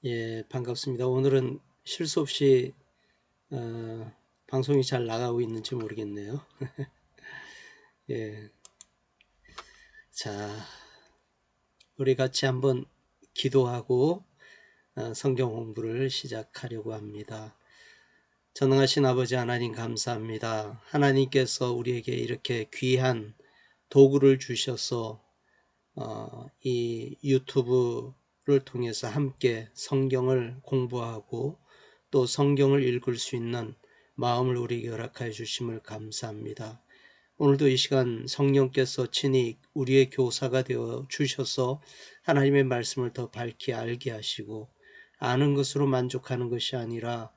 예, 반갑습니다. 오늘은 실수 없이 방송이 잘 나가고 있는지 모르겠네요. 예, 자, 우리 같이 한번 기도하고 성경 공부를 시작하려고 합니다. 전능하신 아버지 하나님 감사합니다. 하나님께서 우리에게 이렇게 귀한 도구를 주셔서 이 유튜브를 통해서 함께 성경을 공부하고 또 성경을 읽을 수 있는 마음을 우리에게 허락하여 주심을 감사합니다. 오늘도 이 시간 성령께서 친히 우리의 교사가 되어 주셔서 하나님의 말씀을 더 밝히 알게 하시고 아는 것으로 만족하는 것이 아니라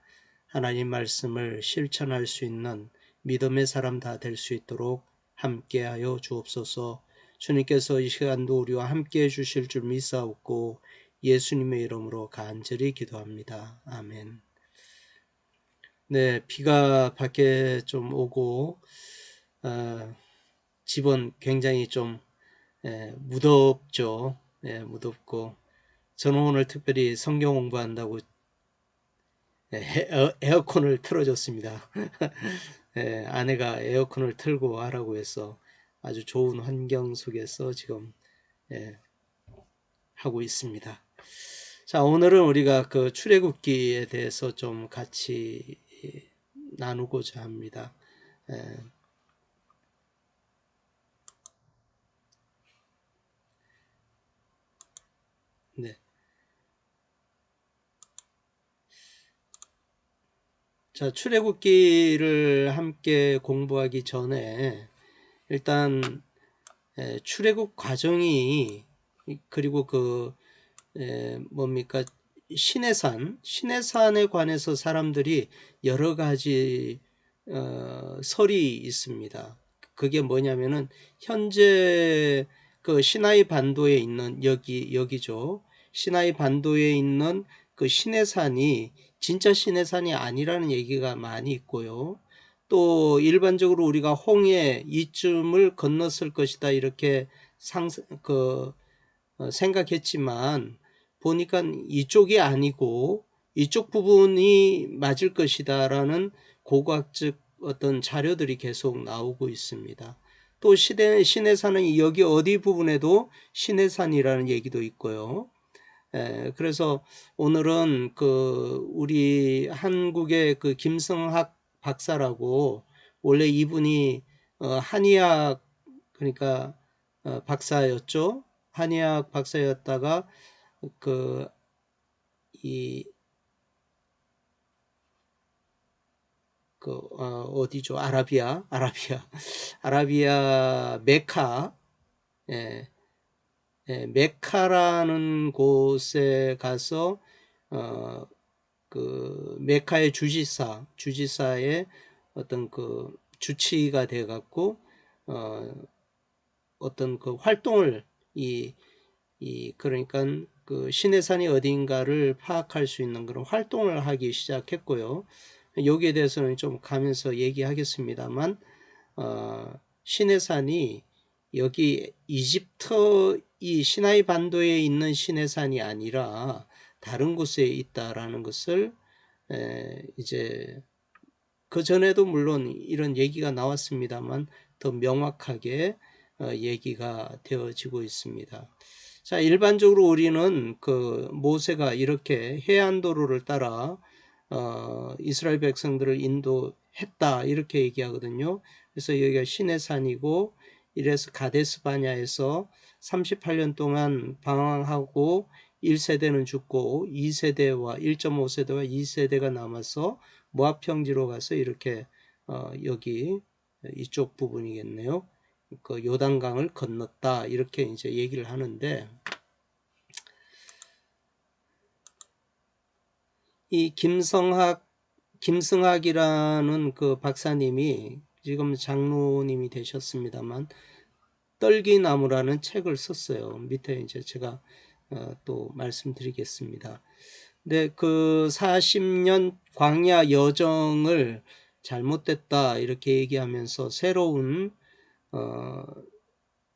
하나님 말씀을 실천할 수 있는 믿음의 사람 다 될 수 있도록 함께하여 주옵소서. 주님께서 이 시간도 우리와 함께해 주실 줄 믿사옵고 예수님의 이름으로 간절히 기도합니다. 아멘. 네, 비가 밖에 좀 오고 집은 굉장히 좀 무덥죠. 무덥고 저는 오늘 특별히 성경 공부한다고 에어컨을 틀어줬습니다. 아내가 에어컨을 틀고 하라고 해서 아주 좋은 환경 속에서 지금 하고 있습니다. 자, 오늘은 우리가 그 출애굽기에 대해서 좀 같이 나누고자 합니다. 네. 자, 출애굽기를 함께 공부하기 전에 일단 출애굽 과정이 그리고 그 뭡니까 시내산에 관해서 사람들이 여러 가지 설이 있습니다. 그게 뭐냐면은 현재 그 시나이 반도에 있는 여기죠. 시나이 반도에 있는 그 시내산이 진짜 시내산이 아니라는 얘기가 많이 있고요. 또 일반적으로 우리가 홍해 이쯤을 건넜을 것이다 이렇게 생각했지만 보니까 이쪽이 아니고 이쪽 부분이 맞을 것이다라는 고고학적 어떤 자료들이 계속 나오고 있습니다. 또 신해산은 여기 어디 부분에도 신해산이라는 얘기도 있고요. 그래서 오늘은 그 우리 한국의 그 김성학 박사라고 원래 이분이 한의학 그러니까 박사였죠. 한의학 박사였다가 그 이 어디죠? 아라비아 메카, 예, 메카라는 곳에 가서 어, 그 메카의 주지사의 어떤 그 주치가 돼 갖고 어떤 그 활동을 그러니까 그 신해산이 어딘가를 파악할 수 있는 그런 활동을 하기 시작했고요. 여기에 대해서는 좀 가면서 얘기하겠습니다만 신해산이 여기 이집트 이 시나이 반도에 있는 신해산이 아니라 다른 곳에 있다라는 것을 이제 그 전에도 물론 이런 얘기가 나왔습니다만 더 명확하게 얘기가 되어지고 있습니다. 자, 일반적으로 우리는 그 모세가 이렇게 해안도로를 따라 이스라엘 백성들을 인도했다 이렇게 얘기하거든요. 그래서 여기가 시내산이고 이래서 가데스 바냐에서 38년 동안 방황하고 1세대는 죽고 2세대와 1.5세대와 2세대가 남아서 모압 평지로 가서 이렇게 여기 이쪽 부분이겠네요. 그 요단강을 건넜다 이렇게 이제 얘기를 하는데 이 김승학이라는 그 박사님이 지금 장로님이 되셨습니다만 떨기나무라는 책을 썼어요. 밑에 이제 제가 또 말씀드리겠습니다. 근데 그 40년 광야 여정을 잘못됐다 이렇게 얘기하면서 새로운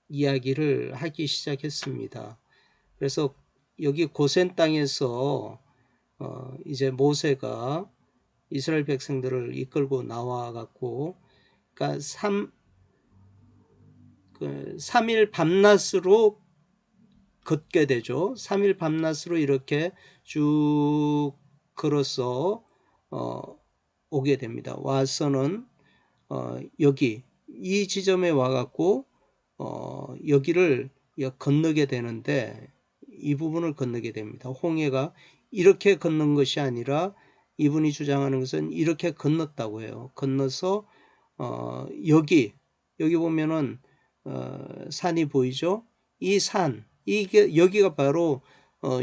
이야기를 하기 시작했습니다. 그래서 여기 고센 땅에서 이제 모세가 이스라엘 백성들을 이끌고 나와 갖고, 그러니까 3일 밤낮으로 걷게 되죠. 3일 밤낮으로 이렇게 쭉 걸어서 오게 됩니다. 와서는 여기 이 지점에 와갖고 여기를 건너게 되는데, 이 부분을 건너게 됩니다. 홍해가 이렇게 건넌 것이 아니라 이분이 주장하는 것은 이렇게 건넜다고 해요. 건너서 여기 보면은 산이 보이죠? 이 산, 여기가 바로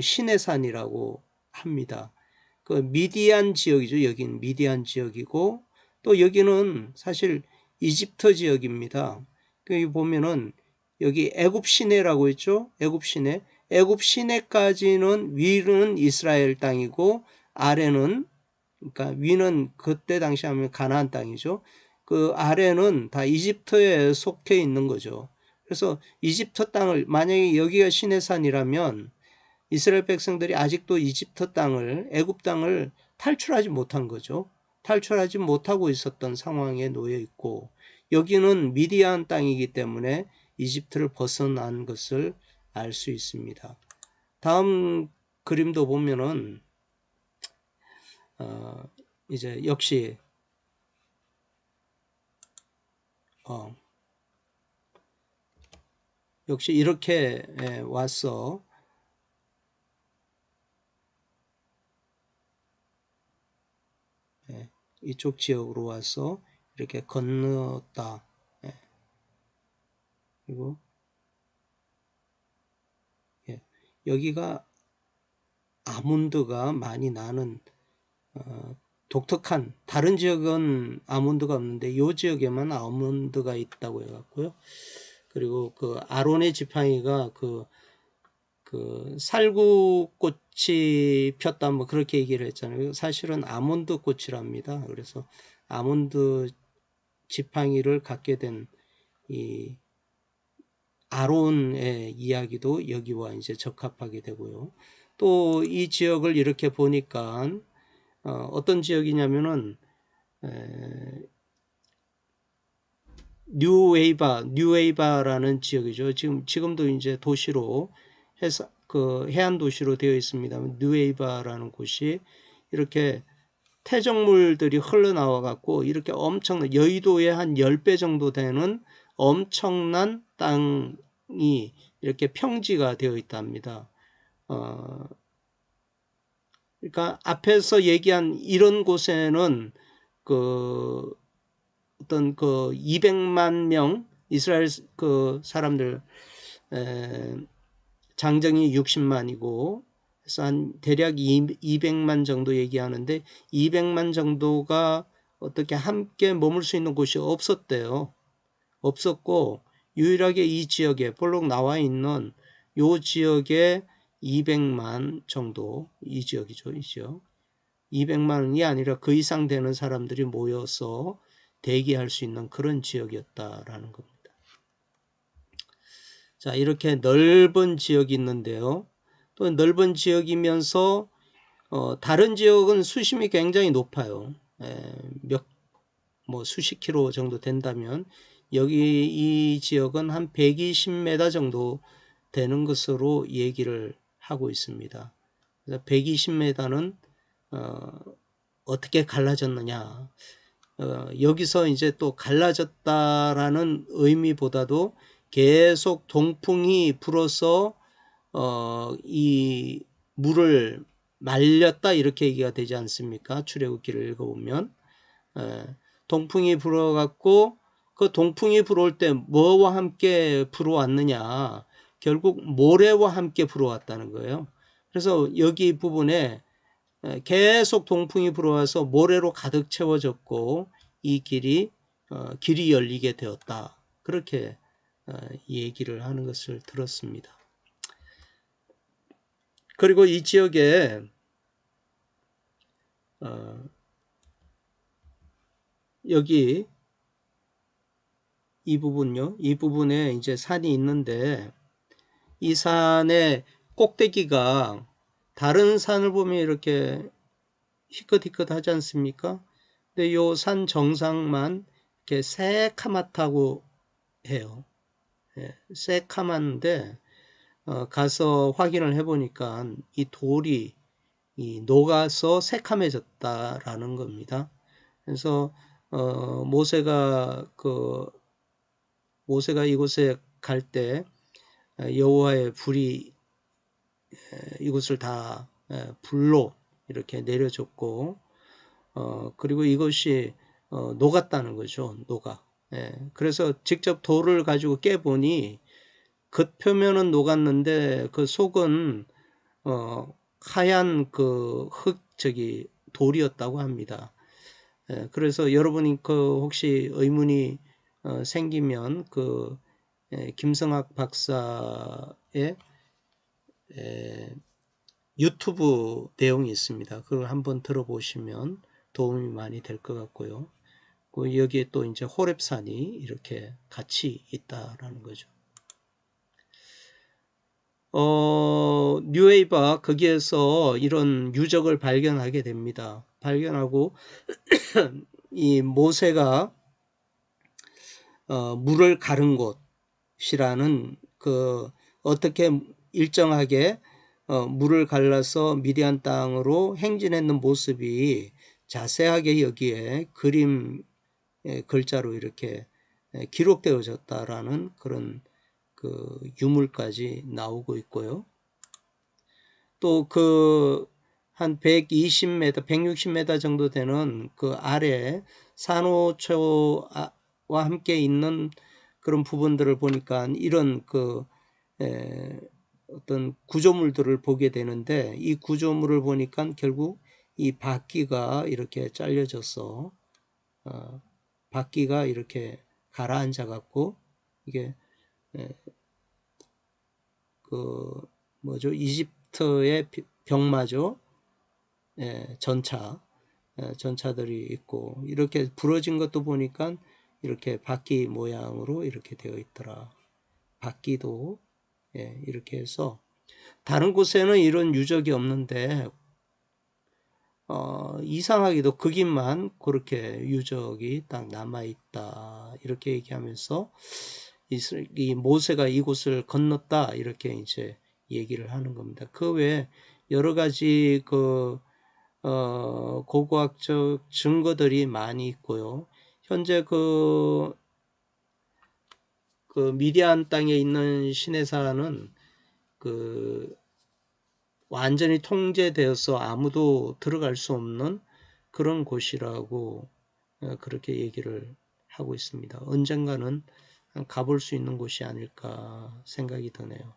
신의 산이라고 합니다. 그 미디안 지역이죠. 여기는 미디안 지역이고, 또 여기는 사실 이집트 지역입니다. 여기 보면은 여기 애굽 시내라고 했죠. 애굽 시내. 애굽 시내까지는, 위는 이스라엘 땅이고 아래는, 그러니까 위는 그때 당시 하면 가나안 땅이죠. 그 아래는 다 이집트에 속해 있는 거죠. 그래서 이집트 땅을, 만약에 여기가 시내산이라면 이스라엘 백성들이 아직도 이집트 땅을, 애굽 땅을 탈출하지 못한 거죠. 탈출하지 못하고 있었던 상황에 놓여 있고, 여기는 미디안 땅이기 때문에 이집트를 벗어난 것을 알 수 있습니다. 다음 그림도 보면은 이제 역시 역시 이렇게 와서 이쪽 지역으로 와서 이렇게 건넜다. 그리고 여기가 아몬드가 많이 나는 독특한, 다른 지역은 아몬드가 없는데 이 지역에만 아몬드가 있다고 해갖고요. 그리고 그 아론의 지팡이가 그 살구꽃이 폈다 뭐 그렇게 얘기를 했잖아요. 사실은 아몬드 꽃이랍니다. 그래서 아몬드 지팡이를 갖게 된 이 아론의 이야기도 여기와 이제 적합하게 되고요. 또 이 지역을 이렇게 보니까 어떤 지역이냐면은 뉴웨이바라는 지역이죠. 지금도 이제 도시로 해서 그 해안 도시로 되어 있습니다. 뉴웨이바라는 곳이 이렇게 태적물들이 흘러나와 갖고 이렇게 엄청난, 여의도의 한 10배 정도 되는 엄청난 땅이 이렇게 평지가 되어 있답니다. 그러니까 앞에서 얘기한 이런 곳에는 그 어떤 그 200만 명 이스라엘 그 사람들, 장정이 60만이고 그래서 한 대략 200만 정도 얘기하는데, 200만 정도가 어떻게 함께 머물 수 있는 곳이 없었대요. 없었고 유일하게 이 지역에 볼록 나와 있는 요 지역에 200만 정도, 이 지역이죠. 이 지역 200만이 아니라 그 이상 되는 사람들이 모여서 대기할 수 있는 그런 지역이었다라는 겁니다. 자, 이렇게 넓은 지역이 있는데요. 또 넓은 지역이면서 다른 지역은 수심이 굉장히 높아요. 수십 킬로 정도 된다면, 여기 이 지역은 한 120m 정도 되는 것으로 얘기를 하고 있습니다. 그래서 120m는 어떻게 갈라졌느냐, 여기서 이제 또 갈라졌다라는 의미보다도 계속 동풍이 불어서 이 물을 말렸다 이렇게 얘기가 되지 않습니까? 출애굽기를 읽어보면 동풍이 불어갖고 그 동풍이 불어올 때 뭐와 함께 불어왔느냐, 결국 모래와 함께 불어왔다는 거예요. 그래서 여기 부분에 계속 동풍이 불어와서 모래로 가득 채워졌고 이 길이 열리게 되었다, 그렇게 얘기를 하는 것을 들었습니다. 그리고 이 지역에 여기 이 부분요, 이 부분에 이제 산이 있는데 이 산의 꼭대기가 다른 산을 보면 이렇게 희끗희끗하지 않습니까? 근데 요 산 정상만 이렇게 새카맣다고 해요. 예, 새카만데 가서 확인을 해보니까 이 돌이 녹아서 새카매졌다라는 겁니다. 그래서 모세가 이곳에 갈 때 여호와의 불이 이곳을 다 불로 이렇게 내려줬고 그리고 이것이 녹았다는 거죠. 녹아. 예, 그래서 직접 돌을 가지고 깨보니 겉표면은 녹았는데 그 속은 하얀 그 돌이었다고 합니다. 예, 그래서 여러분이 혹시 의문이 생기면 김성학 박사의 유튜브 내용이 있습니다. 그걸 한번 들어보시면 도움이 많이 될 것 같고요. 여기에 또 이제 호렙산이 이렇게 같이 있다라는 거죠. 뉴에이바 거기에서 이런 유적을 발견하게 됩니다. 발견하고 이 모세가 물을 가른 곳이라는 어떻게 일정하게 물을 갈라서 미디안 땅으로 행진했는 모습이 자세하게 여기에 그림 글자로 이렇게 기록되어졌다라는 그런 유물까지 나오고 있고요. 또 한 120m, 160m 정도 되는 그 아래 산호초와 함께 있는 그런 부분들을 보니까 이런 어떤 구조물들을 보게 되는데 이 구조물을 보니까 결국 이 바퀴가 이렇게 잘려져서 바퀴가 이렇게 가라앉아 갖고 이게 이집트의 병마죠. 전차들이 있고 이렇게 부러진 것도 보니까 이렇게 바퀴 모양으로 이렇게 되어 있더라. 바퀴도 이렇게 해서 다른 곳에는 이런 유적이 없는데 이상하게도 거기만 그렇게 유적이 딱 남아있다 이렇게 얘기하면서 이 모세가 이곳을 건넜다 이렇게 이제 얘기를 하는 겁니다. 그 외에 여러 가지 고고학적 증거들이 많이 있고요. 현재 미디안 땅에 있는 시내산은 완전히 통제되어서 아무도 들어갈 수 없는 그런 곳이라고 그렇게 얘기를 하고 있습니다. 언젠가는 가볼 수 있는 곳이 아닐까 생각이 드네요.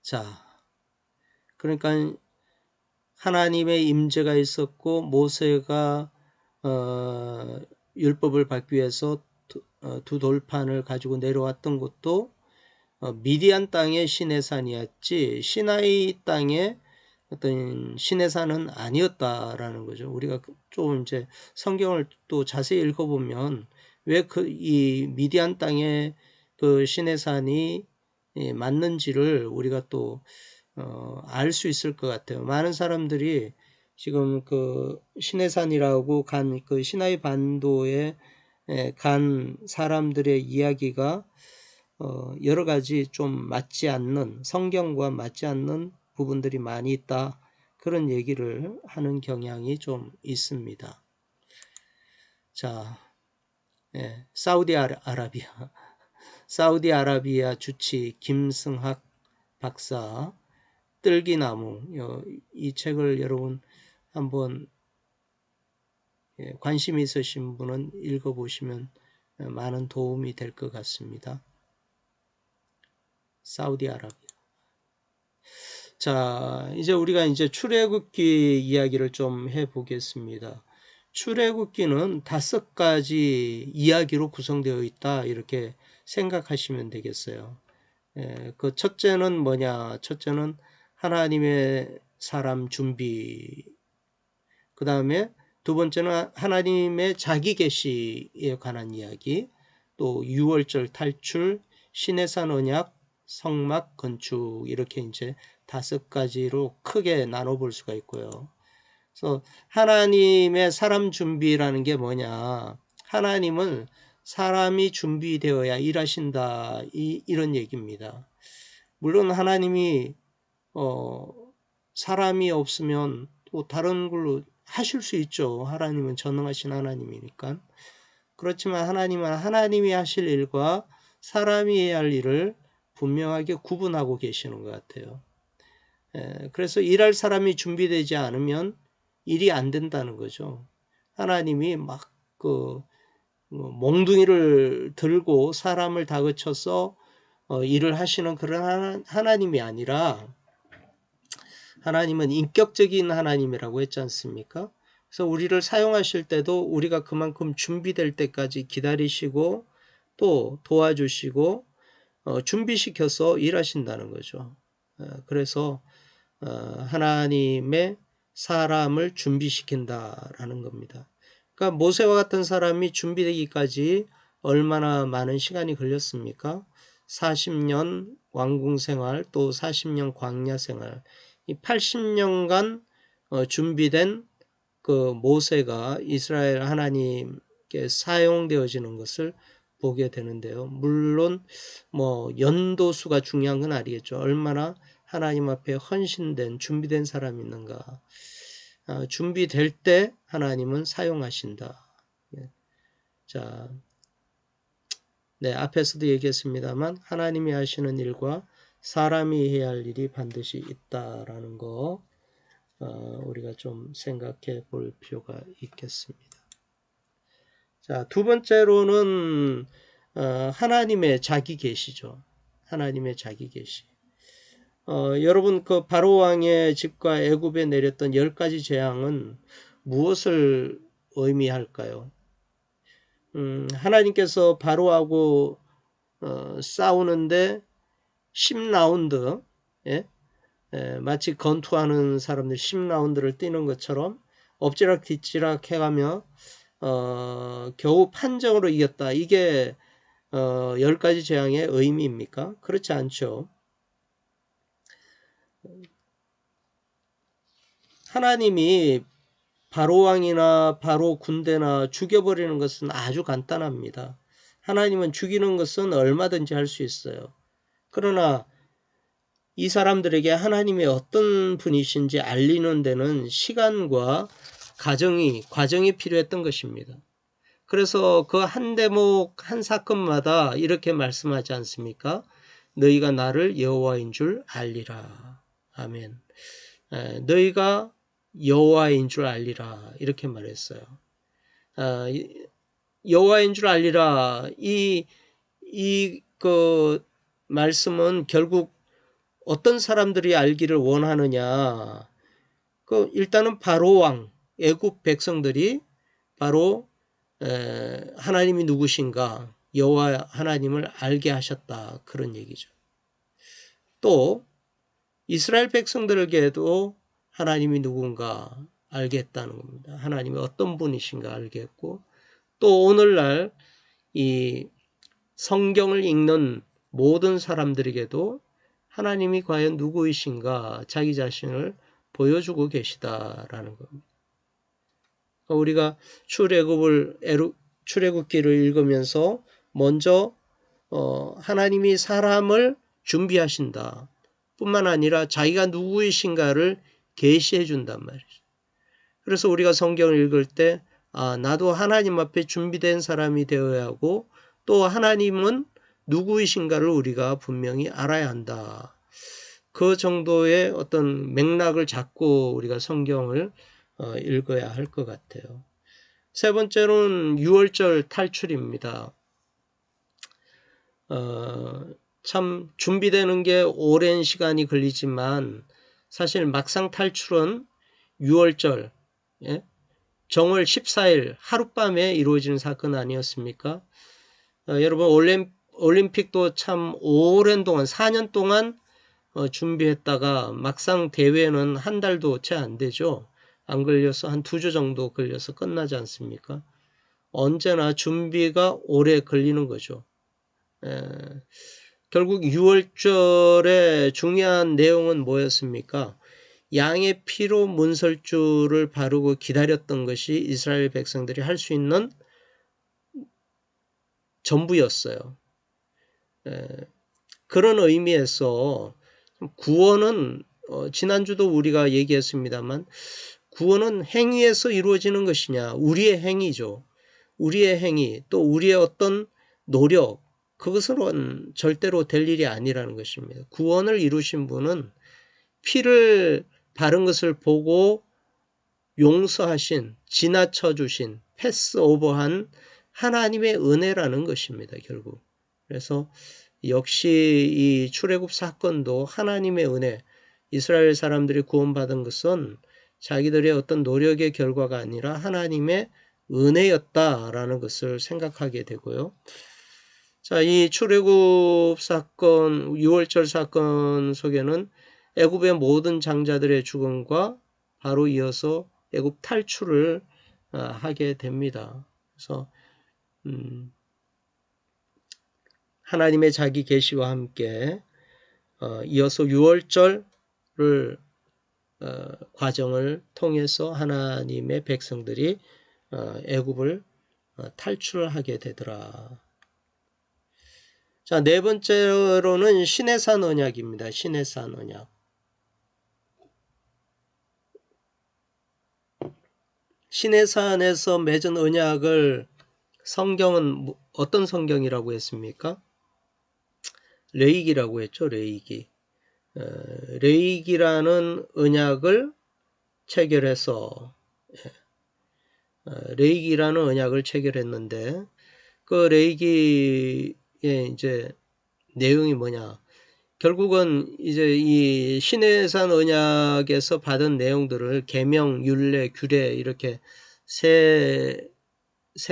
자, 그러니까 하나님의 임재가 있었고 모세가 율법을 받기 위해서 두 돌판을 가지고 내려왔던 곳도 미디안 땅의 시내산이었지 시나이 땅의 어떤 시내산은 아니었다라는 거죠. 우리가 좀 이제 성경을 또 자세히 읽어보면 왜 이 미디안 땅의 시내산이 맞는지를 우리가 또 알 수 있을 것 같아요. 많은 사람들이 지금 시내산이라고 간 시나이 반도에 간 사람들의 이야기가 여러 가지 좀 맞지 않는 성경과 맞지 않는 부분들이 많이 있다. 그런 얘기를 하는 경향이 좀 있습니다. 자, 사우디아라비아 주치 김승학 박사 뜰기나무 이 책을 여러분 한번 관심 있으신 분은 읽어보시면 많은 도움이 될 것 같습니다. 사우디아라비아. 자, 이제 우리가 출애굽기 이야기를 좀 해보겠습니다. 출애굽기는 5가지 이야기로 구성되어 있다 이렇게 생각하시면 되겠어요. 그 첫째는 뭐냐? 첫째는 하나님의 사람 준비. 그 다음에 두 번째는 하나님의 자기 계시에 관한 이야기. 또 유월절 탈출, 시내산 언약, 성막 건축 이렇게 이제 5가지로 크게 나눠 볼 수가 있고요. 그래서 하나님의 사람 준비라는 게 뭐냐? 하나님은 사람이 준비되어야 일하신다 이런 얘기입니다. 물론 하나님이 사람이 없으면 또 다른 걸로 하실 수 있죠. 하나님은 전능하신 하나님이니까. 그렇지만 하나님은 하나님이 하실 일과 사람이 해야 할 일을 분명하게 구분하고 계시는 것 같아요. 그래서 일할 사람이 준비되지 않으면 일이 안 된다는 거죠. 하나님이 막 몽둥이를 들고 사람을 다그쳐서 일을 하시는 그런 하나님이 아니라 하나님은 인격적인 하나님이라고 했지 않습니까? 그래서 우리를 사용하실 때도 우리가 그만큼 준비될 때까지 기다리시고 또 도와주시고 준비시켜서 일하신다는 거죠. 그래서 하나님의 사람을 준비시킨다라는 겁니다. 그러니까 모세와 같은 사람이 준비되기까지 얼마나 많은 시간이 걸렸습니까? 40년 왕궁 생활 또 40년 광야 생활 이 80년간 준비된 그 모세가 이스라엘 하나님께 사용되어지는 것을 보게 되는데요. 물론 뭐 연도수가 중요한 건 아니겠죠. 얼마나 하나님 앞에 헌신된 준비된 사람이 있는가. 준비될 때 하나님은 사용하신다. 자, 네, 앞에서도 얘기했습니다만 하나님이 하시는 일과 사람이 해야 할 일이 반드시 있다라는 거 우리가 좀 생각해 볼 필요가 있겠습니다. 자, 두 번째로는 하나님의 자기 계시죠. 하나님의 자기 계시. 여러분 그 바로 왕의 집과 애굽에 내렸던 10가지 재앙은 무엇을 의미할까요? 하나님께서 바로하고 싸우는데 10라운드 예? 마치 권투하는 사람들 10라운드를 뛰는 것처럼 엎지락 뒤치락 해가며 겨우 판정으로 이겼다. 이게 10가지 재앙의 의미입니까? 그렇지 않죠. 하나님이 바로왕이나 바로 군대나 죽여버리는 것은 아주 간단합니다. 하나님은 죽이는 것은 얼마든지 할 수 있어요. 그러나 이 사람들에게 하나님이 어떤 분이신지 알리는 데는 시간과 과정이 필요했던 것입니다. 그래서 그 한 대목 한 사건마다 이렇게 말씀하지 않습니까? 너희가 나를 여호와인 줄 알리라. 아멘. 너희가 여호와인 줄 알리라 이렇게 말했어요. 여호와인 줄 알리라 그 말씀은 결국 어떤 사람들이 알기를 원하느냐? 일단은 바로 왕 애굽 백성들이 바로 하나님이 누구신가 여호와 하나님을 알게 하셨다 그런 얘기죠. 또 이스라엘 백성들에게도 하나님이 누군가 알게 했다는 겁니다. 하나님이 어떤 분이신가 알게 했고 또 오늘날 이 성경을 읽는 모든 사람들에게도 하나님이 과연 누구이신가 자기 자신을 보여주고 계시다라는 겁니다. 우리가 출애굽기를 읽으면서 먼저 하나님이 사람을 준비하신다 뿐만 아니라 자기가 누구이신가를 계시해 준단 말이죠. 그래서 우리가 성경을 읽을 때 나도 하나님 앞에 준비된 사람이 되어야 하고 또 하나님은 누구이신가를 우리가 분명히 알아야 한다. 그 정도의 어떤 맥락을 잡고 우리가 성경을 읽어야 할 것 같아요. 세 번째로는 6월절 탈출입니다. 참 준비되는 게 오랜 시간이 걸리지만 사실 막상 탈출은 6월절 정월 14일 하룻밤에 이루어지는 사건 아니었습니까? 여러분 올림픽도 참 오랜 동안 4년 동안 준비했다가 막상 대회는 한 달도 채 안 되죠. 안 걸려서 한 2주 정도 걸려서 끝나지 않습니까? 언제나 준비가 오래 걸리는 거죠. 결국 유월절의 중요한 내용은 뭐였습니까? 양의 피로 문설주를 바르고 기다렸던 것이 이스라엘 백성들이 할 수 있는 전부였어요. 그런 의미에서 구원은 지난주도 우리가 얘기했습니다만 구원은 행위에서 이루어지는 것이냐, 우리의 행위죠. 우리의 행위, 또 우리의 어떤 노력, 그것으로는 절대로 될 일이 아니라는 것입니다. 구원을 이루신 분은 피를 바른 것을 보고 용서하신, 지나쳐 주신, 패스오버한 하나님의 은혜라는 것입니다. 결국. 그래서 역시 이 출애굽 사건도 하나님의 은혜, 이스라엘 사람들이 구원받은 것은 자기들의 어떤 노력의 결과가 아니라 하나님의 은혜였다라는 것을 생각하게 되고요. 자, 이 출애굽 사건, 유월절 사건 속에는 애굽의 모든 장자들의 죽음과 바로 이어서 애굽 탈출을 하게 됩니다. 그래서 하나님의 자기 계시와 함께 이어서 유월절을 과정을 통해서 하나님의 백성들이 애굽을 탈출하게 되더라. 자, 네 번째로는 시내산 언약입니다. 시내산 언약. 시내산에서 맺은 언약을 성경은 어떤 성경이라고 했습니까? 레위기라고 했죠. 레위기. 레위기라는 언약을 체결해서 레위기라는 언약을 체결했는데 그 레위기의 이제 내용이 뭐냐? 결국은 이제 이 시내산 언약에서 받은 내용들을 계명, 율례, 규례 이렇게 세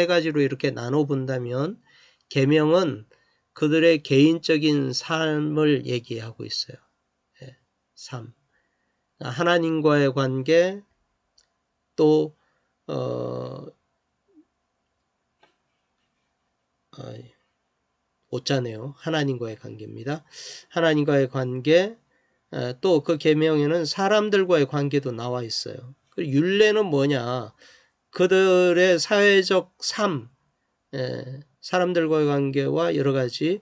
가지로 이렇게 나눠 본다면 계명은 그들의 개인적인 삶을 얘기하고 있어요. 삶. 하나님과의 관계, 또 오자네요. 하나님과의 관계입니다. 하나님과의 관계, 또 그 계명에는 사람들과의 관계도 나와 있어요. 율례는 뭐냐? 그들의 사회적 삶, 사람들과의 관계와 여러 가지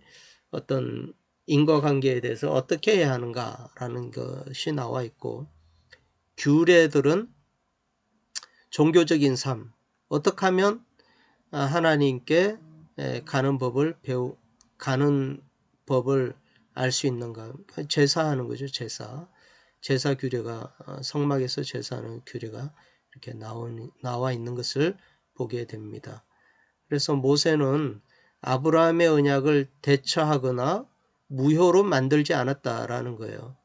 어떤 인과관계에 대해서 어떻게 해야 하는가라는 것이 나와 있고, 규례들은 종교적인 삶, 어떻게 하면 하나님께 가는 법을 알 수 있는가. 제사하는 거죠. 제사 규례가 성막에서 제사하는 규례가 이렇게 나와 있는 것을 보게 됩니다. 그래서 모세는 아브라함의 언약을 대처하거나 무효로 만들지 않았다라는 거예요.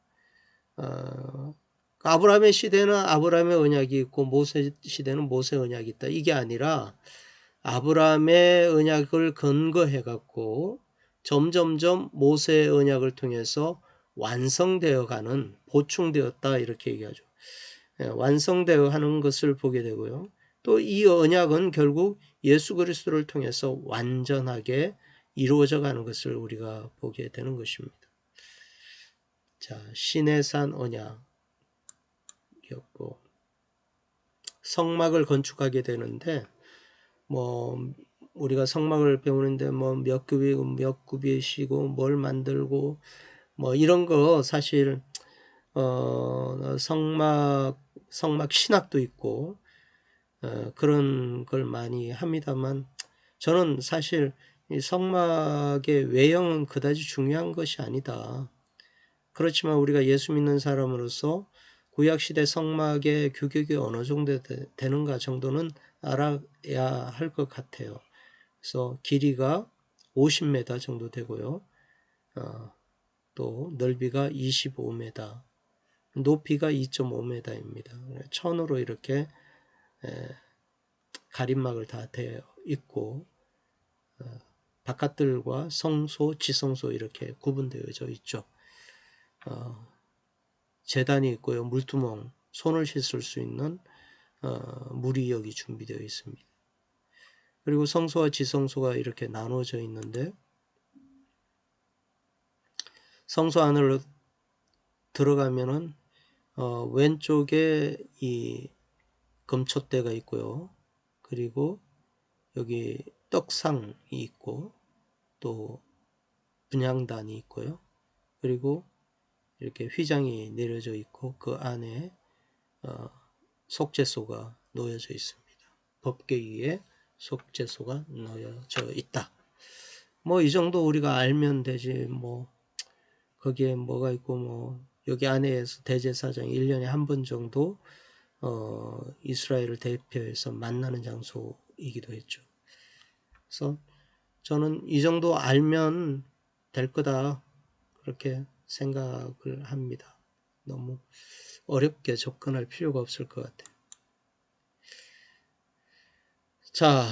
아브라함의 시대는 아브라함의 언약이 있고 모세 시대는 모세 언약이 있다. 이게 아니라 아브라함의 언약을 근거해 갖고 점점점 모세의 언약을 통해서 완성되어 가는, 보충되었다 이렇게 얘기하죠. 완성되어 하는 것을 보게 되고요. 또 이 언약은 결국 예수 그리스도를 통해서 완전하게 이루어져 가는 것을 우리가 보게 되는 것입니다. 자, 시내산 언약이었고, 성막을 건축하게 되는데 우리가 성막을 배우는데 몇 굽이시고 뭘 만들고 이런 거 사실 성막 신학도 있고 그런 걸 많이 합니다만, 저는 사실 이 성막의 외형은 그다지 중요한 것이 아니다. 그렇지만 우리가 예수 믿는 사람으로서 구약시대 성막의 규격이 어느 정도 되는가 정도는 알아야 할 것 같아요. 그래서 길이가 50m 정도 되고요. 또 넓이가 25m, 높이가 2.5m입니다. 천으로 이렇게 가림막을 다 되어 있고 바깥들과 성소, 지성소 이렇게 구분되어져 있죠. 제단이 있고요. 물두멍, 손을 씻을 수 있는 물이 여기 준비되어 있습니다. 그리고 성소와 지성소가 이렇게 나눠져 있는데 성소 안으로 들어가면은 왼쪽에 이 금촛대가 있고요. 그리고 여기 떡상이 있고 또 분향단이 있고요. 그리고 이렇게 휘장이 내려져 있고 그 안에 속죄소가 놓여져 있습니다. 법궤 위에 속죄소가 놓여져 있다. 뭐 이 정도 우리가 알면 되지. 뭐 거기에 뭐가 있고 뭐 여기 안에서 대제사장이 1년에 한 번 정도 이스라엘을 대표해서 만나는 장소이기도 했죠. 그래서 저는 이 정도 알면 될 거다 그렇게 생각을 합니다. 너무 어렵게 접근할 필요가 없을 것 같아요. 자,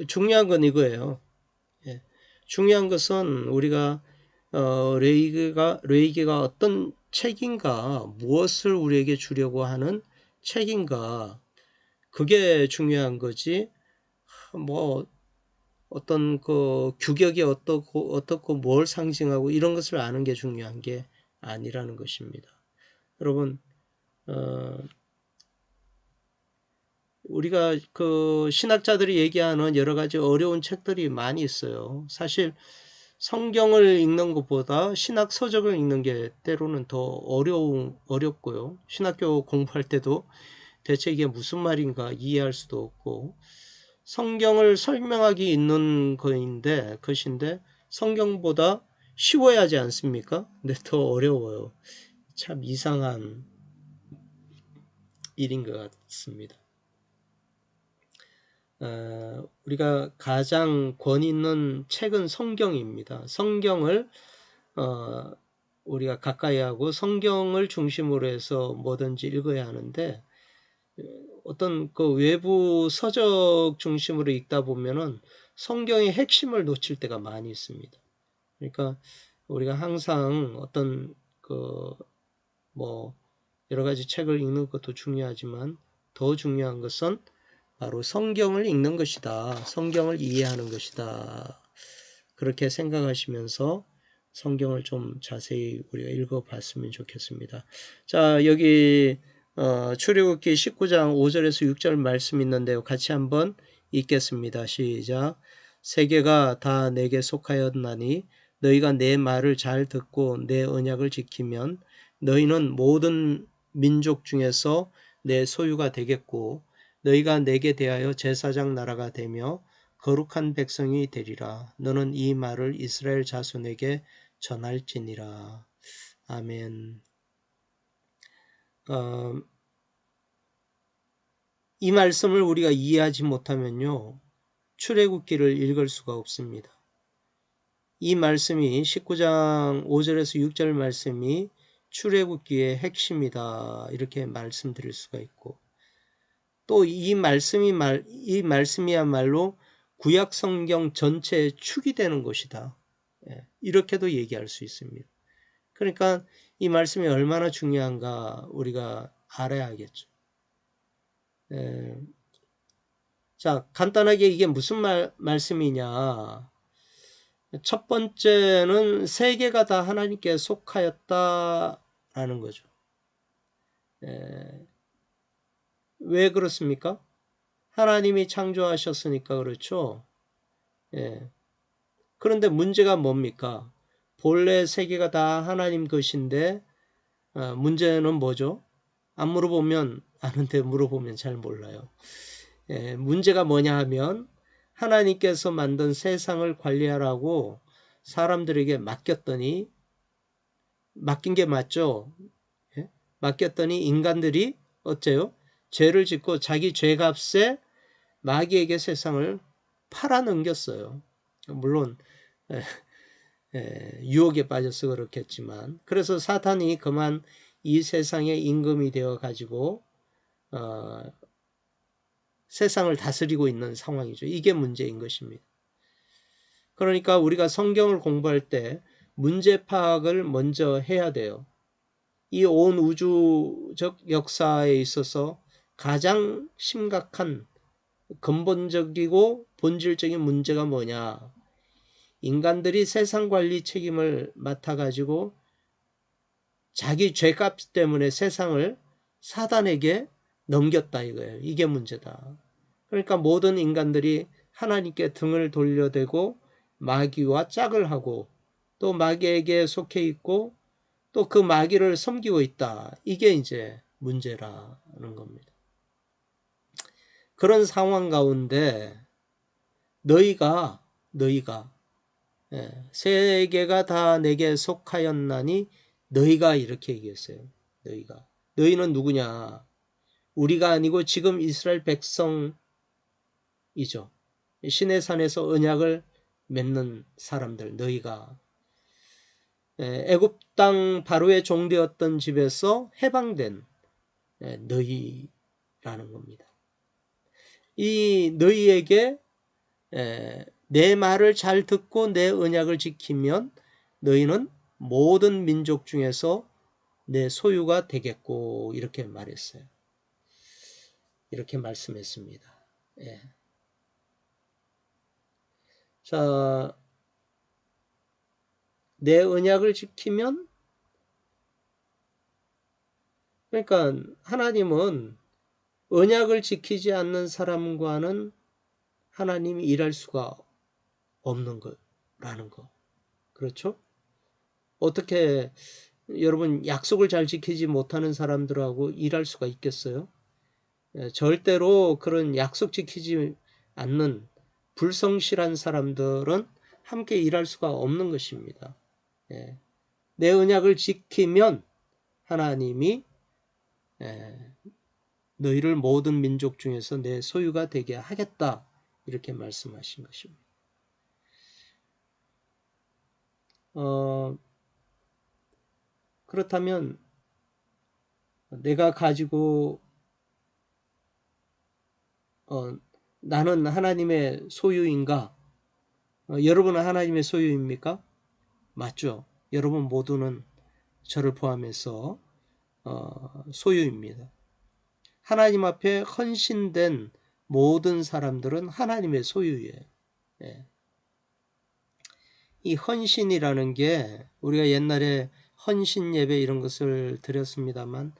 중요한 건 이거예요. 예. 중요한 것은 우리가 레위기가 어떤 책인가, 무엇을 우리에게 주려고 하는 책인가, 그게 중요한 거지. 뭐 어떤 그 규격이 어떻고 뭘 상징하고 이런 것을 아는 게 중요한 게 아니라는 것입니다. 여러분, 우리가 그 신학자들이 얘기하는 여러 가지 어려운 책들이 많이 있어요. 사실 성경을 읽는 것보다 신학 서적을 읽는 게 때로는 더 어렵고요. 신학교 공부할 때도 대체 이게 무슨 말인가 이해할 수도 없고, 성경을 설명하기 있는 것인데 성경보다 쉬워야 하지 않습니까? 근데 더 어려워요. 참 이상한 일인 것 같습니다. 우리가 가장 권위 있는 책은 성경입니다. 성경을 우리가 가까이 하고 성경을 중심으로 해서 뭐든지 읽어야 하는데, 어떤 그 외부 서적 중심으로 읽다 보면은 성경의 핵심을 놓칠 때가 많이 있습니다. 그러니까 우리가 항상 어떤 그 뭐 여러 가지 책을 읽는 것도 중요하지만 더 중요한 것은 바로 성경을 읽는 것이다. 성경을 이해하는 것이다. 그렇게 생각하시면서 성경을 좀 자세히 우리가 읽어봤으면 좋겠습니다. 자, 여기 출애굽기 19장 5절에서 6절 말씀 있는데요. 같이 한번 읽겠습니다. 시작. 세계가 다 내게 속하였나니 너희가 내 말을 잘 듣고 내 언약을 지키면 너희는 모든 민족 중에서 내 소유가 되겠고 너희가 내게 대하여 제사장 나라가 되며 거룩한 백성이 되리라. 너는 이 말을 이스라엘 자손에게 전할지니라. 아멘. 이 말씀을 우리가 이해하지 못하면요, 출애굽기를 읽을 수가 없습니다. 이 말씀이 19장 5절에서 6절 말씀이 출애굽기의 핵심이다 이렇게 말씀드릴 수가 있고, 또 이 말씀이야말로 구약 성경 전체의 축이 되는 것이다. 이렇게도 얘기할 수 있습니다. 그러니까 이 말씀이 얼마나 중요한가 우리가 알아야 하겠죠. 자, 간단하게 이게 무슨 말씀이냐. 첫 번째는 세계가 다 하나님께 속하였다라는 거죠. 왜 그렇습니까? 하나님이 창조하셨으니까 그렇죠. 그런데 문제가 뭡니까? 본래 세계가 다 하나님 것인데 문제는 뭐죠? 안 물어보면 아는데 물어보면 잘 몰라요. 문제가 뭐냐 하면 하나님께서 만든 세상을 관리하라고 사람들에게 맡겼더니, 맡긴 게 맞죠? 맡겼더니 인간들이 어째요? 죄를 짓고 자기 죄값에 마귀에게 세상을 팔아넘겼어요. 물론 유혹에 빠져서 그렇겠지만, 그래서 사탄이 그만 이 세상의 임금이 되어 가지고 세상을 다스리고 있는 상황이죠. 이게 문제인 것입니다. 그러니까 우리가 성경을 공부할 때 문제 파악을 먼저 해야 돼요. 이 온 우주적 역사에 있어서 가장 심각한 근본적이고 본질적인 문제가 뭐냐. 인간들이 세상 관리 책임을 맡아가지고 자기 죄값 때문에 세상을 사단에게 넘겼다 이거예요. 이게 문제다. 그러니까 모든 인간들이 하나님께 등을 돌려대고 마귀와 짝을 하고 또 마귀에게 속해 있고 또 그 마귀를 섬기고 있다. 이게 이제 문제라는 겁니다. 그런 상황 가운데 너희가 세계가 다 내게 속하였나니 너희가 이렇게 얘기했어요. 너희는 누구냐? 우리가 아니고 지금 이스라엘 백성이죠. 신의 산에서 언약을 맺는 사람들, 너희가 애굽 땅 바로의 종되었던 집에서 해방된 너희라는 겁니다. 이 너희에게 내 말을 잘 듣고 내 언약을 지키면 너희는 모든 민족 중에서 내 소유가 되겠고 이렇게 말했어요. 이렇게 말씀했습니다. 자, 내 언약을 지키면 그러니까 하나님은 언약을 지키지 않는 사람과는 하나님이 일할 수가 없는 거라는 거. 그렇죠? 어떻게 여러분 약속을 잘 지키지 못하는 사람들하고 일할 수가 있겠어요? 절대로 그런 약속 지키지 않는 불성실한 사람들은 함께 일할 수가 없는 것입니다. 내 언약을 지키면 하나님이 너희를 모든 민족 중에서 내 소유가 되게 하겠다 이렇게 말씀하신 것입니다. 그렇다면 내가 가지고 나는 하나님의 소유인가? 여러분은 하나님의 소유입니까? 맞죠? 여러분 모두는 저를 포함해서 소유입니다. 하나님 앞에 헌신된 모든 사람들은 하나님의 소유예요. 이 헌신이라는 게 우리가 옛날에 헌신 예배 이런 것을 드렸습니다만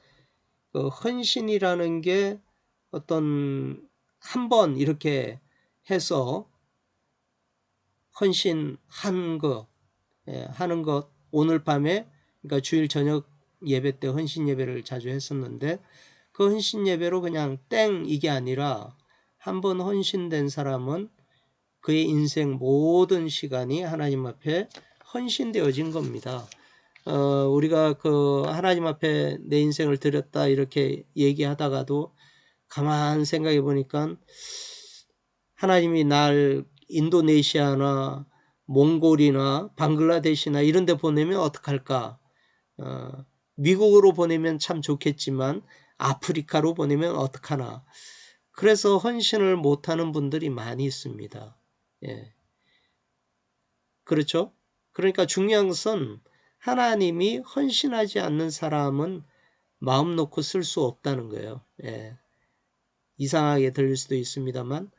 그 헌신이라는 게 어떤 한번 이렇게 해서 헌신한 거 하는 것 오늘 밤에 그러니까 주일 저녁 예배 때 헌신 예배를 자주 했었는데 그 헌신 예배로 그냥 땡 이게 아니라 한번 헌신된 사람은 그의 인생 모든 시간이 하나님 앞에 헌신되어진 겁니다. 우리가 그 하나님 앞에 내 인생을 드렸다 이렇게 얘기하다가도 가만 생각해 보니까 하나님이 날 인도네시아나 몽골이나 방글라데시나 이런 데 보내면 어떡할까? 미국으로 보내면 참 좋겠지만 아프리카로 보내면 어떡하나? 그래서 헌신을 못하는 분들이 많이 있습니다. 그렇죠? 그러니까 중요한 것은 하나님이 헌신하지 않는 사람은 마음 놓고 쓸 수 없다는 거예요. 이상하게 들릴 수도 있습니다만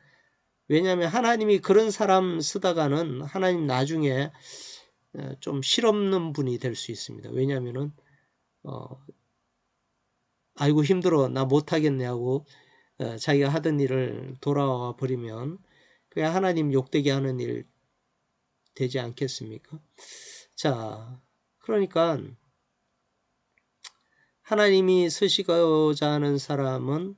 왜냐하면 하나님이 그런 사람 쓰다가는 하나님 나중에 좀 실없는 분이 될 수 있습니다. 왜냐하면은 아이고 힘들어 나 못하겠네 하고 자기가 하던 일을 돌아와 버리면 그게 하나님 욕되게 하는 일 되지 않겠습니까? 자, 그러니까 하나님이 쓰시고자 하는 사람은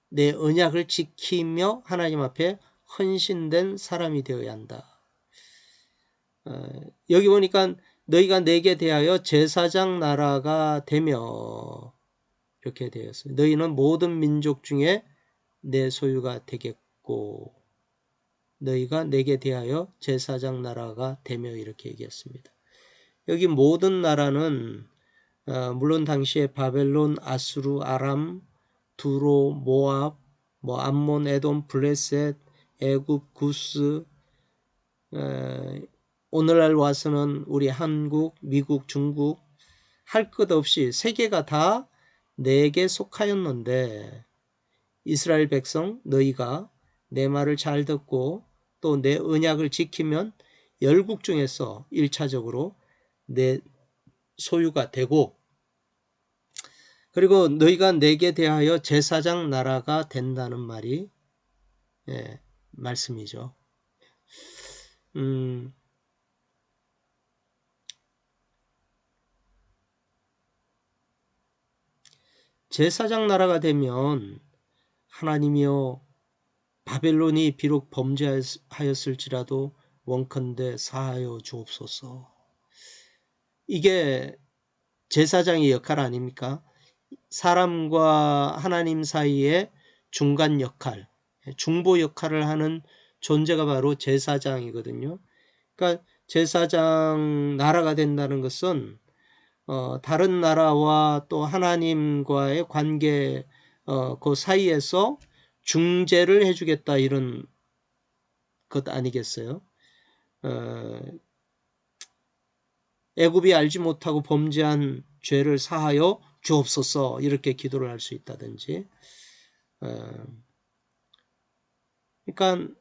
내 언약을 지키며 하나님 앞에 헌신된 사람이 되어야 한다. 여기 보니까 너희가 내게 대하여 제사장 나라가 되며 이렇게 되었어요. 너희는 모든 민족 중에 내 소유가 되겠고 너희가 내게 대하여 제사장 나라가 되며 이렇게 얘기했습니다. 여기 모든 나라는 물론 당시에 바벨론, 아수르, 아람, 두로, 모압, 암몬, 에돔, 블레셋, 애굽, 구스 오늘날 와서는 우리 한국, 미국, 중국 할 것 없이 세계가 다 내게 속하였는데 이스라엘 백성 너희가 내 말을 잘 듣고 또 내 언약을 지키면 열국 중에서 1차적으로 내 소유가 되고, 그리고 너희가 내게 대하여 제사장 나라가 된다는 말이 말씀이죠. 제사장 나라가 되면 하나님이여 바벨론이 비록 범죄하였을지라도 원컨대 사하여 주옵소서. 이게 제사장의 역할 아닙니까? 사람과 하나님 사이의 중간 역할, 중보 역할을 하는 존재가 바로 제사장이거든요. 그러니까 제사장 나라가 된다는 것은 다른 나라와 또 하나님과의 관계 그 사이에서 중재를 해주겠다, 이런 것 아니겠어요? 애굽이 알지 못하고 범죄한 죄를 사하여 주옵소서, 이렇게 기도를 할 수 있다든지. 그러니까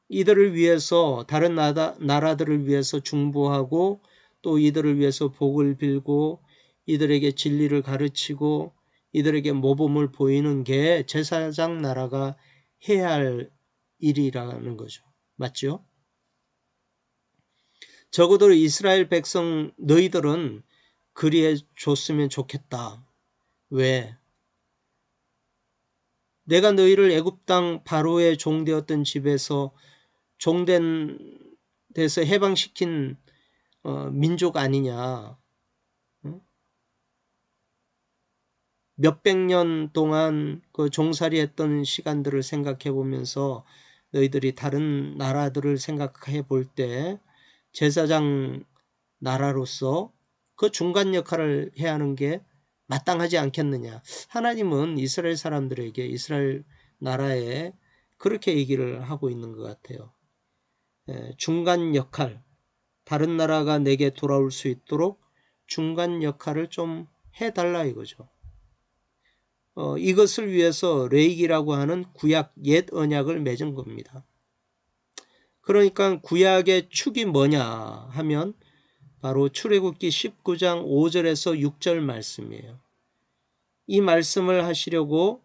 이들을 위해서, 다른 나라들을 위해서 중보하고, 또 이들을 위해서 복을 빌고, 이들에게 진리를 가르치고, 이들에게 모범을 보이는 게 제사장 나라가 해야 할 일이라는 거죠. 맞죠? 적어도 이스라엘 백성 너희들은 그리해 줬으면 좋겠다. 왜? 내가 너희를 애굽 땅 바로의 종되었던 집에서 종된 데서 해방시킨 민족 아니냐. 몇백 년 동안 그 종살이 했던 시간들을 생각해 보면서 너희들이 다른 나라들을 생각해 볼 때 제사장 나라로서 그 중간 역할을 해야 하는 게 마땅하지 않겠느냐. 하나님은 이스라엘 사람들에게, 이스라엘 나라에 그렇게 얘기를 하고 있는 것 같아요. 중간 역할, 다른 나라가 내게 돌아올 수 있도록 중간 역할을 좀 해달라 이거죠. 이것을 위해서 레이기라고 하는 구약 옛 언약을 맺은 겁니다. 그러니까 구약의 축이 뭐냐 하면 바로 출애굽기 19장 5절에서 6절 말씀이에요. 이 말씀을 하시려고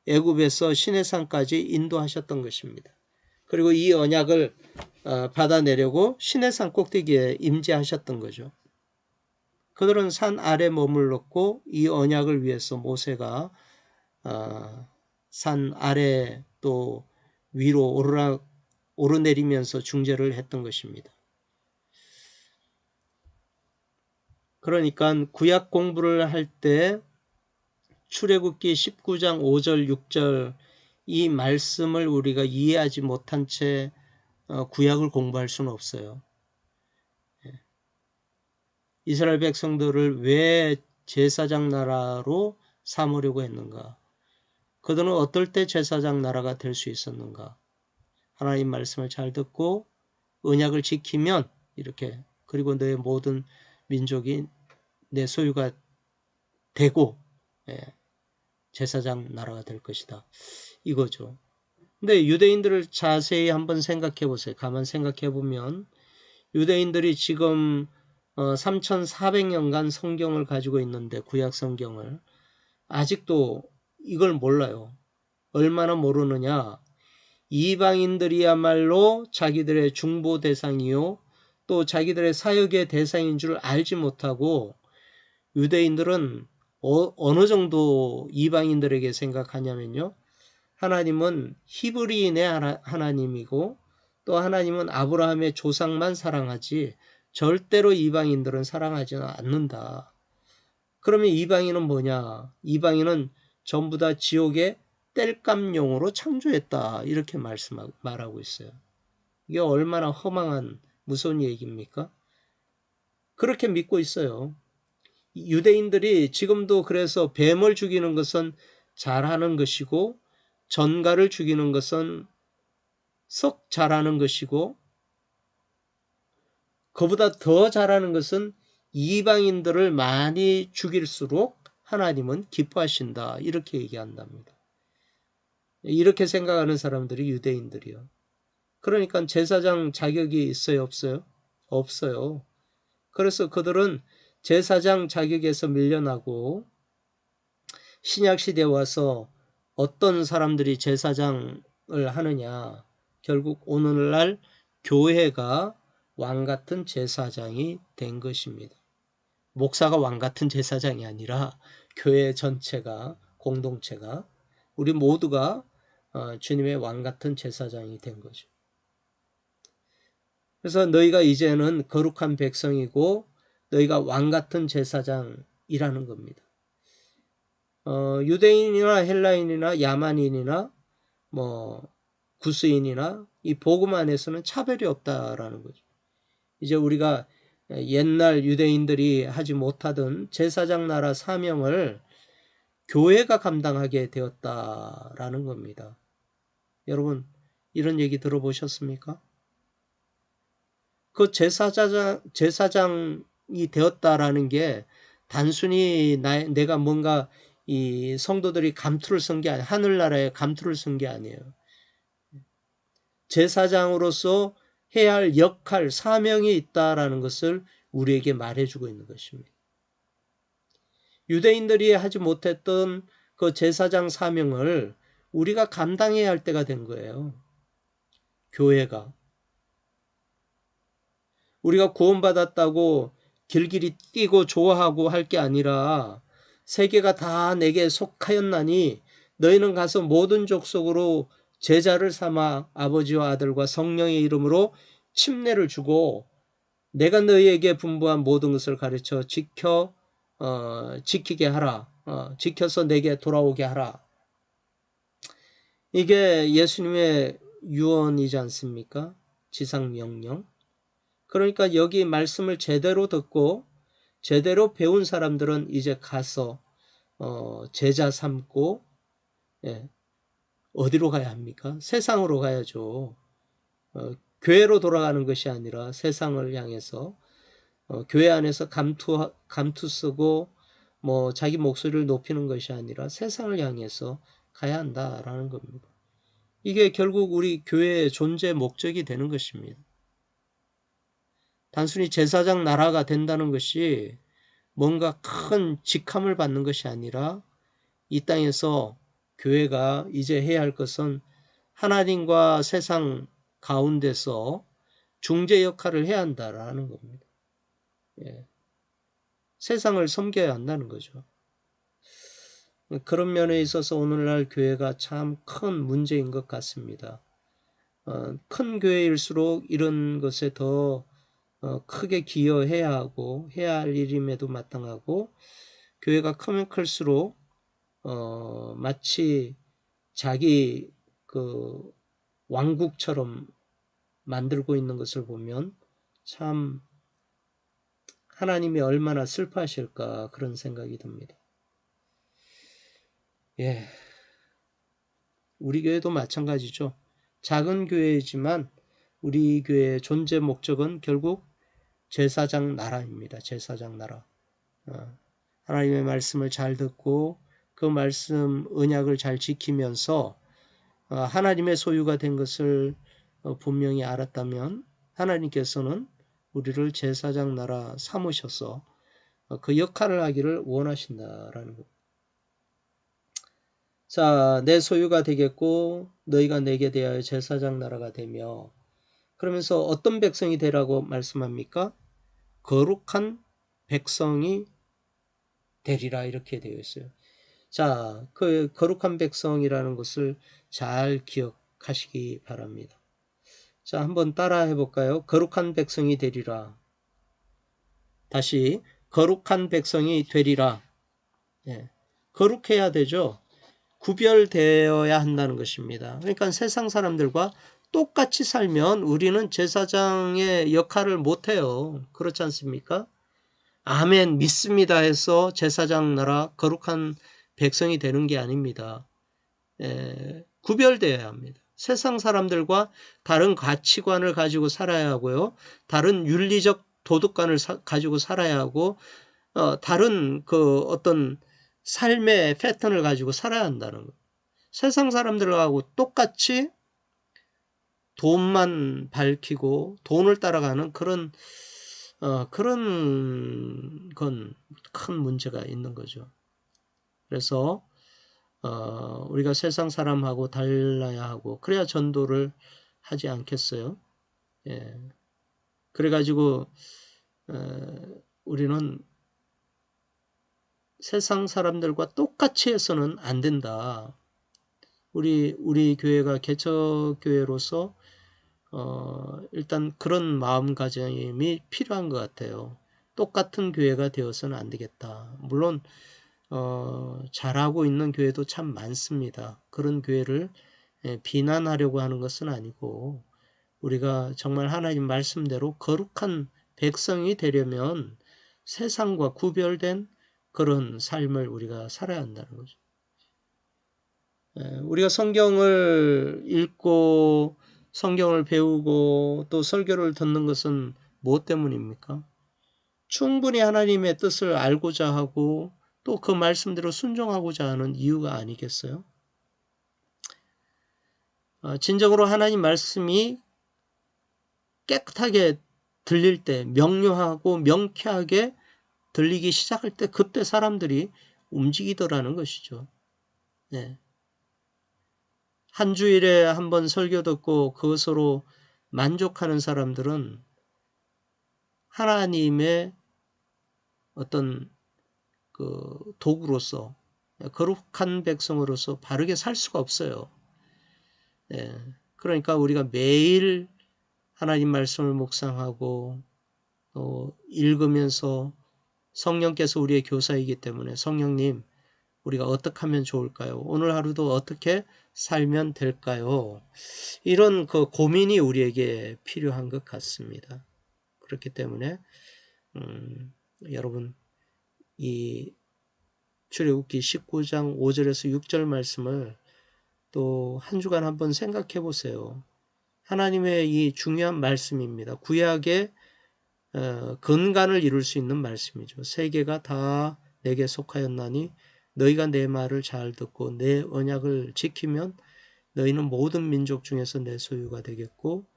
애굽에서 시내산까지 인도하셨던 것입니다. 그리고 이 언약을 받아내려고 시내산 꼭대기에 임재하셨던 거죠. 그들은 산 아래 머물렀고 이 언약을 위해서 모세가 산 아래 또 위로 오르내리면서 중재를 했던 것입니다. 그러니까 구약 공부를 할 때 출애굽기 19장 5절 6절 이 말씀을 우리가 이해하지 못한 채 구약을 공부할 수는 없어요. 이스라엘 백성들을 왜 제사장 나라로 삼으려고 했는가? 그들은 어떨 때 제사장 나라가 될 수 있었는가? 하나님 말씀을 잘 듣고 언약을 지키면 이렇게, 그리고 너의 모든 민족이 내 소유가 되고 제사장 나라가 될 것이다. 이거죠. 근데 유대인들을 자세히 한번 생각해 보세요. 가만 생각해 보면 유대인들이 지금 3400년간 성경을 가지고 있는데, 구약 성경을 아직도 이걸 몰라요. 얼마나 모르느냐. 이방인들이야말로 자기들의 중보 대상이요 또 자기들의 사역의 대상인 줄 알지 못하고, 유대인들은 어느 정도 이방인들에게 생각하냐면요, 하나님은 히브리인의 하나님이고 또 하나님은 아브라함의 조상만 사랑하지 절대로 이방인들은 사랑하지는 않는다. 그러면 이방인은 뭐냐? 이방인은 전부 다 지옥의 땔감용으로 창조했다, 이렇게 말하고 있어요. 이게 얼마나 허망한 무서운 얘기입니까? 그렇게 믿고 있어요. 유대인들이 지금도 그래서 뱀을 죽이는 것은 잘하는 것이고 전갈을 죽이는 것은 썩 잘하는 것이고, 그보다 더 잘하는 것은 이방인들을 많이 죽일수록 하나님은 기뻐하신다, 이렇게 얘기한답니다. 이렇게 생각하는 사람들이 유대인들이요. 그러니까 제사장 자격이 있어요, 없어요? 없어요. 그래서 그들은 제사장 자격에서 밀려나고 신약 시대에 와서 어떤 사람들이 제사장을 하느냐? 결국 오늘날 교회가 왕 같은 제사장이 된 것입니다. 목사가 왕 같은 제사장이 아니라 교회 전체가, 공동체가, 우리 모두가 주님의 왕 같은 제사장이 된 거죠. 그래서 너희가 이제는 거룩한 백성이고 너희가 왕 같은 제사장이라는 겁니다. 유대인이나 헬라인이나 야만인이나 뭐 구스인이나 이 복음 안에서는 차별이 없다라는 거죠. 이제 우리가 옛날 유대인들이 하지 못하던 제사장 나라 사명을 교회가 감당하게 되었다라는 겁니다. 여러분 이런 얘기 들어보셨습니까? 그 제사장이 되었다라는 게 단순히 내가 뭔가 이 성도들이 감투를 쓴 게 아니에요. 하늘나라에 감투를 쓴 게 아니에요. 제사장으로서 해야 할 역할, 사명이 있다라는 것을 우리에게 말해주고 있는 것입니다. 유대인들이 하지 못했던 그 제사장 사명을 우리가 감당해야 할 때가 된 거예요. 교회가. 우리가 구원받았다고 길길이 뛰고 좋아하고 할 게 아니라 세계가 다 내게 속하였나니 너희는 가서 모든 족속으로 제자를 삼아 아버지와 아들과 성령의 이름으로 침례를 주고 내가 너희에게 분부한 모든 것을 가르쳐 지키게 하라. 지켜서 내게 돌아오게 하라. 이게 예수님의 유언이지 않습니까? 지상명령. 그러니까 여기 말씀을 제대로 듣고 제대로 배운 사람들은 이제 가서 제자 삼고 어디로 가야 합니까? 세상으로 가야죠. 교회로 돌아가는 것이 아니라 세상을 향해서 교회 안에서 감투 쓰고 뭐 자기 목소리를 높이는 것이 아니라 세상을 향해서 가야 한다라는 겁니다. 이게 결국 우리 교회의 존재 목적이 되는 것입니다. 단순히 제사장 나라가 된다는 것이 뭔가 큰 직함을 받는 것이 아니라 이 땅에서 교회가 이제 해야 할 것은 하나님과 세상 가운데서 중재 역할을 해야 한다라는 겁니다. 예. 세상을 섬겨야 한다는 거죠. 그런 면에 있어서 오늘날 교회가 참 큰 문제인 것 같습니다. 큰 교회일수록 이런 것에 더 크게 기여해야 하고 해야 할 일임에도 마땅하고 교회가 크면 클수록 마치 자기 그 왕국처럼 만들고 있는 것을 보면 참 하나님이 얼마나 슬퍼하실까 그런 생각이 듭니다. 예, 우리 교회도 마찬가지죠. 작은 교회이지만 우리 교회의 존재 목적은 결국 제사장 나라입니다. 제사장 나라. 하나님의 말씀을 잘 듣고 그 말씀 언약을 잘 지키면서 하나님의 소유가 된 것을 분명히 알았다면 하나님께서는 우리를 제사장 나라 삼으셔서 그 역할을 하기를 원하신다라는 것. 자, 내 소유가 되겠고 너희가 내게 대하여 제사장 나라가 되며 그러면서 어떤 백성이 되라고 말씀합니까? 거룩한 백성이 되리라 이렇게 되어 있어요. 자, 그 거룩한 백성이라는 것을 잘 기억하시기 바랍니다. 자, 한번 따라 해볼까요? 거룩한 백성이 되리라. 다시 거룩한 백성이 되리라. 예, 거룩해야 되죠. 구별되어야 한다는 것입니다. 그러니까 세상 사람들과 똑같이 살면 우리는 제사장의 역할을 못해요. 그렇지 않습니까? 아멘 믿습니다 해서 제사장 나라 거룩한 백성이 되는 게 아닙니다. 구별되어야 합니다. 세상 사람들과 다른 가치관을 가지고 살아야 하고요. 다른 윤리적 도덕관을 가지고 살아야 하고 다른 그 어떤 삶의 패턴을 가지고 살아야 한다는 것. 세상 사람들하고 똑같이 돈만 밝히고 돈을 따라가는 건 큰 문제가 있는 거죠. 그래서 우리가 세상 사람하고 달라야 하고 그래야 전도를 하지 않겠어요? 예. 그래가지고 우리는 세상 사람들과 똑같이 해서는 안 된다. 우리 교회가 개척교회로서 일단 그런 마음가짐이 필요한 것 같아요. 똑같은 교회가 되어서는 안 되겠다. 물론 잘하고 있는 교회도 참 많습니다. 그런 교회를 비난하려고 하는 것은 아니고 우리가 정말 하나님 말씀대로 거룩한 백성이 되려면 세상과 구별된 그런 삶을 우리가 살아야 한다는 거죠. 우리가 성경을 읽고 성경을 배우고 또 설교를 듣는 것은 무엇 때문입니까? 충분히 하나님의 뜻을 알고자 하고 또 그 말씀대로 순종하고자 하는 이유가 아니겠어요? 진정으로 하나님 말씀이 깨끗하게 들릴 때, 명료하고 명쾌하게 들리기 시작할 때 그때 사람들이 움직이더라는 것이죠. 네. 한 주일에 한 번 설교 듣고 그것으로 만족하는 사람들은 하나님의 어떤 그 도구로서 거룩한 백성으로서 바르게 살 수가 없어요. 예. 그러니까 우리가 매일 하나님 말씀을 묵상하고 읽으면서 성령께서 우리의 교사이기 때문에 성령님 우리가 어떻게 하면 좋을까요? 오늘 하루도 어떻게 살면 될까요? 이런 그 고민이 우리에게 필요한 것 같습니다. 그렇기 때문에 여러분 이 출애굽기 19장 5절에서 6절 말씀을 또 한 주간 한번 생각해 보세요. 하나님의 이 중요한 말씀입니다. 구약의 근간을 이룰 수 있는 말씀이죠. 세계가 다 내게 속하였나니 너희가 내 말을 잘 듣고 내 언약을 지키면 너희는 모든 민족 중에서 내 소유가 되겠고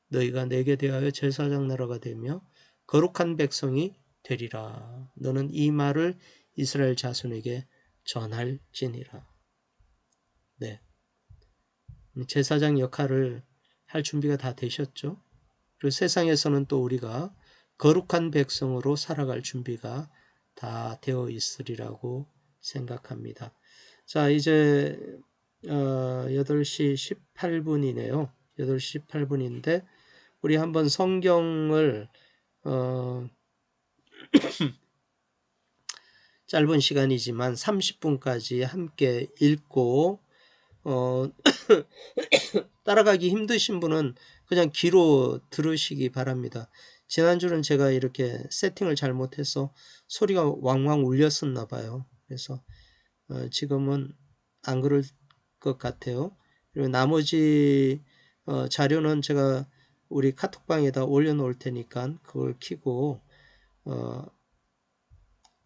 너희가 내게 대하여 제사장 나라가 되며 거룩한 백성이 되리라. 너는 이 말을 이스라엘 자손에게 전할지니라. 네. 제사장 역할을 할 준비가 다 되셨죠? 그리고 세상에서는 또 우리가 거룩한 백성으로 살아갈 준비가 다 되어 있으리라고 생각합니다. 자, 이제 8시 18분이네요. 8시 18분인데 우리 한번 성경을 짧은 시간이지만 30분까지 함께 읽고 따라가기 힘드신 분은 그냥 귀로 들으시기 바랍니다. 지난주는 제가 이렇게 세팅을 잘못해서 소리가 왕왕 울렸었나 봐요. 그래서 지금은 안 그럴 것 같아요. 그리고 나머지 자료는 제가 우리 카톡방에다 올려놓을 테니까 그걸 켜고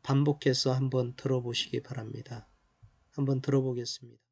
반복해서 한번 들어보시기 바랍니다. 한번 들어보겠습니다.